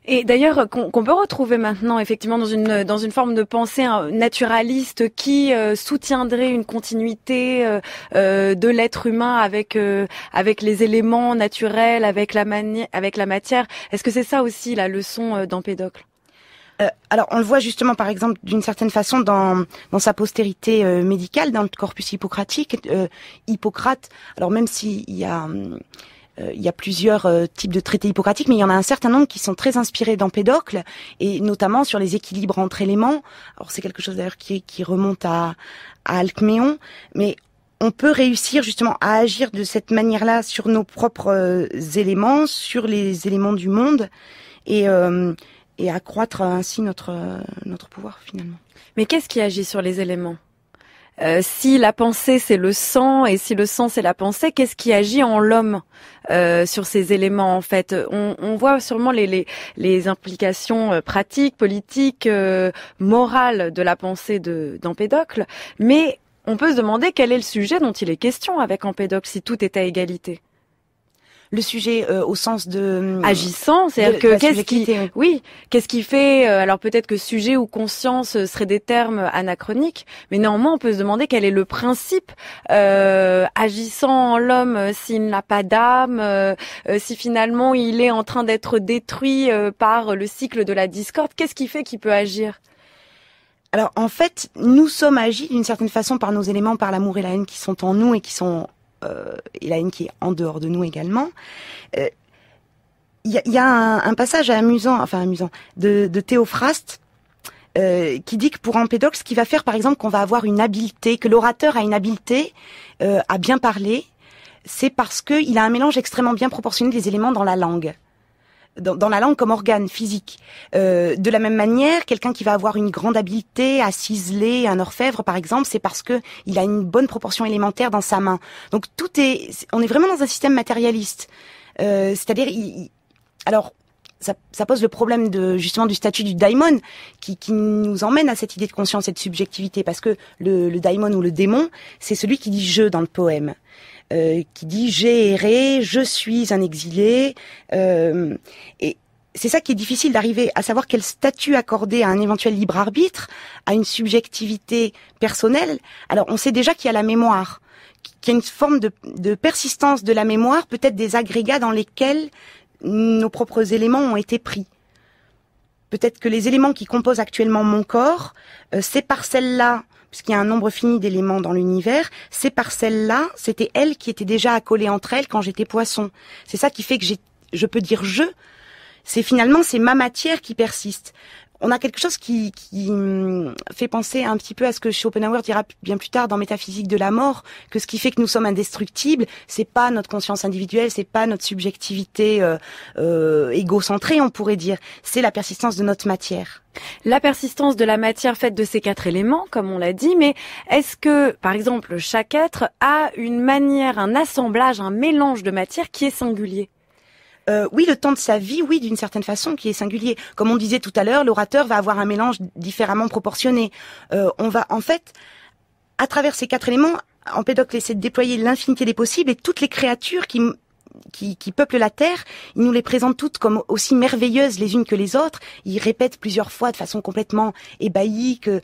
Et d'ailleurs, qu'on peut retrouver maintenant effectivement dans une forme de pensée naturaliste qui soutiendrait une continuité de l'être humain avec les éléments naturels, avec la matière. Est-ce que c'est ça aussi la leçon d'Empédocle? Alors on le voit justement par exemple d'une certaine façon dans sa postérité médicale, dans le corpus hippocratique. Hippocrate, alors même s'il y a plusieurs types de traités hippocratiques, mais il y en a un certain nombre qui sont très inspirés d'Empédocle, et notamment sur les équilibres entre éléments. Alors c'est quelque chose d'ailleurs qui remonte à Alcméon, mais on peut réussir justement à agir de cette manière-là sur nos propres éléments, sur les éléments du monde, et accroître ainsi notre pouvoir finalement. Mais qu'est-ce qui agit sur les éléments ? Si la pensée c'est le sang et si le sang c'est la pensée, qu'est-ce qui agit en l'homme sur ces éléments en fait? On voit sûrement les implications pratiques, politiques, morales de la pensée d'Empédocle, mais on peut se demander quel est le sujet dont il est question avec Empédocle si tout est à égalité. Le sujet au sens de agissant, c'est-à-dire que qu'est-ce qui fait alors peut-être que sujet ou conscience seraient des termes anachroniques, mais néanmoins on peut se demander quel est le principe agissant en l'homme s'il n'a pas d'âme, si finalement il est en train d'être détruit par le cycle de la discorde, qu'est-ce qui fait qu'il peut agir? Alors en fait, nous sommes agis d'une certaine façon par nos éléments, par l'amour et la haine qui sont en nous et qui sont et la haine qui est en dehors de nous également. Il y a un passage amusant de Théophraste qui dit que pour Empédocle, ce qui va faire par exemple qu'on va avoir une habileté, que l'orateur a une habileté à bien parler, c'est parce qu'il a un mélange extrêmement bien proportionné des éléments dans la langue. Dans la langue comme organe physique. De la même manière, quelqu'un qui va avoir une grande habileté à ciseler un orfèvre, par exemple, c'est parce que il a une bonne proportion élémentaire dans sa main. Donc on est vraiment dans un système matérialiste. C'est-à-dire, alors, ça pose le problème justement du statut du daimon qui nous emmène à cette idée de conscience et de subjectivité, parce que le daimon ou le démon, c'est celui qui dit je dans le poème. Qui dit j'ai erré, je suis un exilé, et c'est ça qui est difficile d'arriver à savoir quel statut accorder à un éventuel libre arbitre, à une subjectivité personnelle. Alors on sait déjà qu'il y a la mémoire, qu'il y a une forme de persistance de la mémoire, peut-être des agrégats dans lesquels nos propres éléments ont été pris. Peut-être que les éléments qui composent actuellement mon corps, ces parcelles-là, puisqu'il y a un nombre fini d'éléments dans l'univers, ces parcelles-là, c'était elles qui étaient déjà accolées entre elles quand j'étais poisson. C'est ça qui fait que je peux dire je. C'est ma matière qui persiste. On a quelque chose qui fait penser un petit peu à ce que Schopenhauer dira bien plus tard dans Métaphysique de la mort, que ce qui fait que nous sommes indestructibles, c'est pas notre conscience individuelle, c'est pas notre subjectivité égocentrée, on pourrait dire, c'est la persistance de notre matière. La persistance de la matière faite de ces 4 éléments, comme on l'a dit, mais est-ce que, par exemple, chaque être a une manière, un assemblage, un mélange de matière qui est singulier ? Oui, le temps de sa vie, oui, d'une certaine façon, qui est singulier. Comme on disait tout à l'heure, l'orateur va avoir un mélange différemment proportionné. On va, en fait, à travers ces 4 éléments, Empédocle essaie de déployer l'infinité des possibles, et toutes les créatures qui peuplent la Terre, il nous les présente toutes comme aussi merveilleuses les unes que les autres. Il répète plusieurs fois de façon complètement ébahie que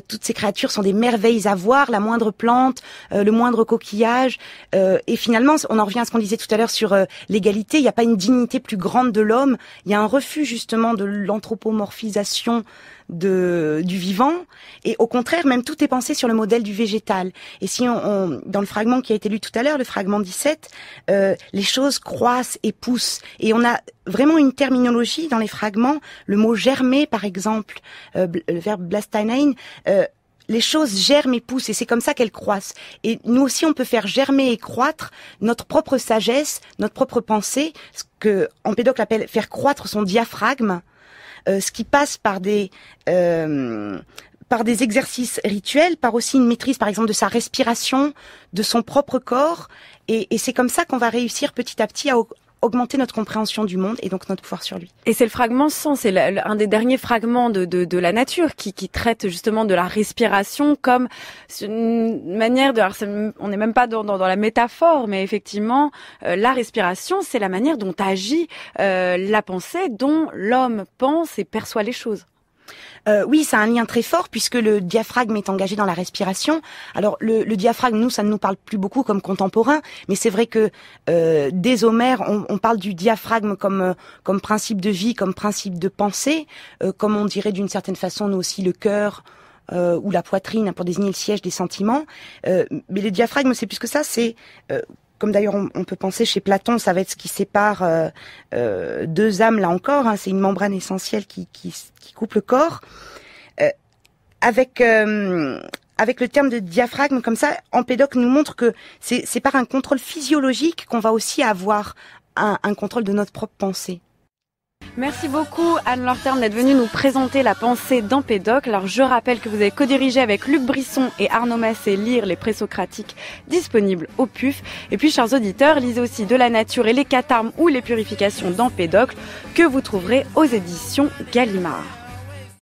toutes ces créatures sont des merveilles à voir, la moindre plante, le moindre coquillage. Et finalement, on en revient à ce qu'on disait tout à l'heure sur l'égalité. Il n'y a pas une dignité plus grande de l'homme. Il y a un refus justement de l'anthropomorphisation du vivant, et au contraire, même tout est pensé sur le modèle du végétal. Et si dans le fragment qui a été lu tout à l'heure, le fragment 17, les choses croissent et poussent, et on a vraiment une terminologie dans les fragments, le mot germer par exemple, le verbe blasteinein, les choses germent et poussent, et c'est comme ça qu'elles croissent. Et nous aussi, on peut faire germer et croître notre propre sagesse, notre propre pensée, ce que Empédocle appelle faire croître son diaphragme, ce qui passe par des exercices rituels, par aussi une maîtrise, par exemple, de sa respiration, de son propre corps, et c'est comme ça qu'on va réussir petit à petit à augmenter notre compréhension du monde et donc notre pouvoir sur lui. Et c'est le fragment 100, c'est un des derniers fragments de la nature qui traite justement de la respiration comme une manière on n'est même pas dans la métaphore, mais effectivement, la respiration, c'est la manière dont agit la pensée, dont l'homme pense et perçoit les choses. Oui, c'est un lien très fort puisque le diaphragme est engagé dans la respiration. Alors le diaphragme, nous, ça ne nous parle plus beaucoup comme contemporains, mais c'est vrai que dès Homère, on parle du diaphragme comme principe de vie, comme principe de pensée, comme on dirait d'une certaine façon nous aussi le cœur ou la poitrine pour désigner le siège des sentiments. Mais le diaphragme, c'est plus que ça, c'est comme d'ailleurs on peut penser chez Platon, ça va être ce qui sépare 2 âmes, là encore, hein, c'est une membrane essentielle qui coupe le corps. Avec le terme de diaphragme, comme ça, Empédocle nous montre que c'est par un contrôle physiologique qu'on va aussi avoir un contrôle de notre propre pensée. Merci beaucoup Anne-Laure Terne d'être venue nous présenter la pensée d'Empédocle. Alors je rappelle que vous avez co-dirigé avec Luc Brisson et Arnaud Massé Lire les présocratiques disponibles au PUF. Et puis chers auditeurs, lisez aussi De la nature et les catharmes ou les purifications d'Empédocle que vous trouverez aux éditions Gallimard.